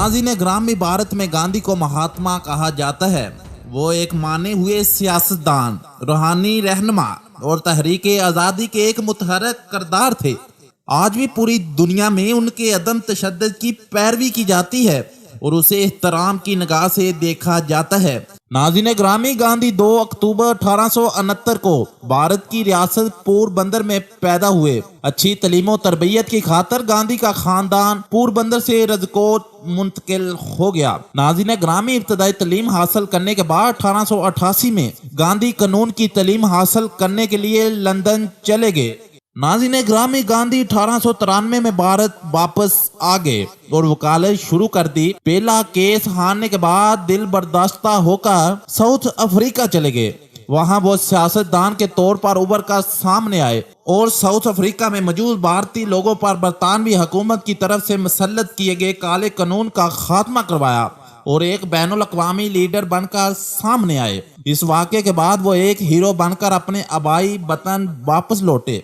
नाज़रीन ग्रामी, भारत में गांधी को महात्मा कहा जाता है। वो एक माने हुए सियासतदान, रूहानी रहनुमा और तहरीक आज़ादी के एक मुतहर्रिक किरदार थे। आज भी पूरी दुनिया में उनके अदम तशद्दुद की पैरवी की जाती है और उसे एहतराम की निगाह से देखा जाता है। नाज़रीन ग्रामी, गांधी 2 अक्टूबर 1869 को भारत की रियासत पोरबंदर में पैदा हुए। अच्छी तालीम और तरबियत की खातिर गांधी का खानदान पोरबंदर से राजकोट मुंतकिल हो गया। नाज़रीन ग्रामी, इब्तदाई तालीम हासिल करने के बाद 1888 में गांधी कानून की तालीम हासिल करने के लिए लंदन चले गए। नाज़रीन ग्रामी, गांधी 1893 में भारत वापस आ गए और वकालत शुरू कर दी। पहला केस हारने के बाद दिल बर्दाश्ता होकर साउथ अफ्रीका चले गए। वहां वो सियासतदान के तौर पर उभर कर सामने आए और साउथ अफ्रीका में मौजूद भारतीय लोगों पर बरतानवी हुकूमत की तरफ से मुसल्लत किए गए काले कानून का खात्मा करवाया और एक बैनुल अक़वामी लीडर बनकर सामने आए। इस वाक़े के बाद वो एक हीरो बनकर अपने आबाई वतन वापस लौटे।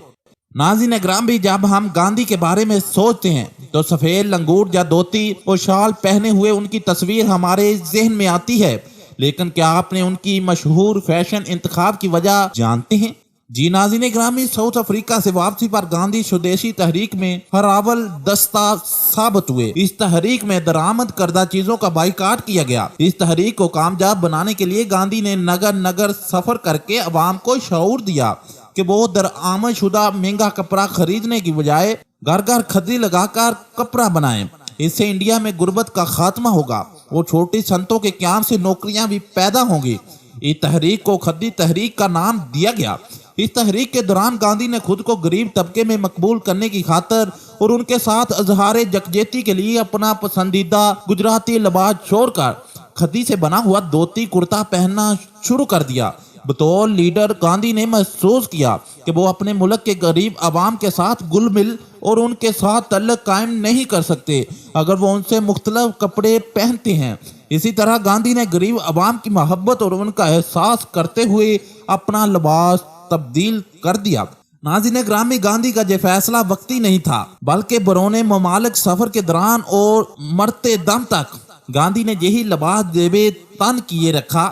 नाज़रीन ग्रामी, जब हम गांधी के बारे में सोचते हैं तो सफेद लंगोट या धोती और शाल पहने हुए उनकी तस्वीर हमारे जहन में आती है। लेकिन क्या आपने उनकी मशहूर फैशन इंतखाब की वजह जानते हैं? जी नाज़रीन ग्रामी, साउथ अफ्रीका से वापसी पर गांधी स्वदेशी तहरीक में हरावल दस्ता साबित हुए। इस तहरीक में दरामद करदा चीजों का बाइकाट किया गया। इस तहरीक को कामयाब बनाने के लिए गांधी ने नगर नगर सफर करके अवाम को शऊर दिया कि वो दरआमद शुदा महंगा कपड़ा खरीदने की बजाय घर घर खदी लगाकर कपड़ा बनाएं। इससे इंडिया में गुर्बत का खात्मा होगा और छोटी संतों के क्याम से नौकरियां भी पैदा होंगी। इस तहरीक को खदी तहरीक का नाम दिया गया। इस तहरीक के दौरान गांधी ने खुद को गरीब तबके में मकबूल करने की खातिर और उनके साथ इजहार यकजहती के लिए अपना पसंदीदा गुजराती लिबास छोड़कर खदी से बना हुआ धोती कुर्ता पहनना शुरू कर दिया। बतौर लीडर गांधी ने महसूस किया कि वो अपने मुल्क के गरीब आवाम के साथ गुल मिल और उनके साथ तल्लुक कायम नहीं कर सकते अगर वो उनसे मुख्तलिफ कपड़े पहनते हैं। इसी तरह गांधी ने गरीब आवाम की मोहब्बत और उनका एहसास करते हुए अपना लिबास तब्दील कर दिया। नाज़रीन ग्रामी, गांधी का यह फैसला वक्ती नहीं था बल्कि बरौने ममालिक सफर के दौरान और मरते दम तक गांधी ने यही लिबास जेबे तन किए रखा।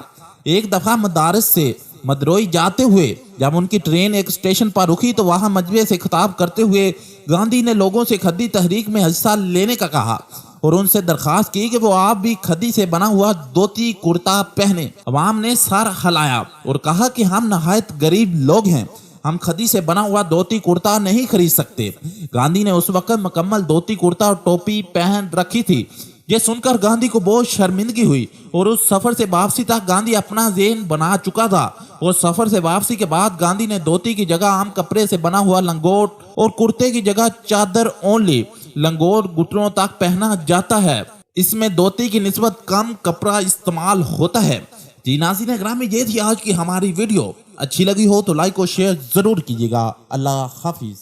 एक दफा मदारस से मदरोई जाते हुए जब उनकी ट्रेन एक स्टेशन पर रुकी तो वहां मजबे से खिताब करते हुए गांधी ने लोगों से खदी तहरीक में हिस्सा लेने का कहा और उनसे दरखास्त की कि वो आप भी खदी से बना हुआ धोती कुर्ता पहने। अवाम ने सर हिलाया और कहा कि हम नहायत गरीब लोग हैं, हम खदी से बना हुआ धोती कुर्ता नहीं खरीद सकते। गांधी ने उस वक्त मुकम्मल धोती कुर्ता और टोपी पहन रखी थी। ये सुनकर गांधी को बहुत शर्मिंदगी हुई और उस सफर से वापसी तक गांधी अपना ज़हन बना चुका था और सफर से वापसी के बाद गांधी ने धोती की जगह आम कपड़े से बना हुआ लंगोट और कुर्ते की जगह चादर ओनली लंगोट घुटनों तक पहना जाता है। इसमें धोती की निस्बत कम कपड़ा इस्तेमाल होता है। जी नाज़रीन ग्रामी, ये थी आज की हमारी वीडियो। अच्छी लगी हो तो लाइक और शेयर जरूर कीजिएगा। अल्लाह हाफिज।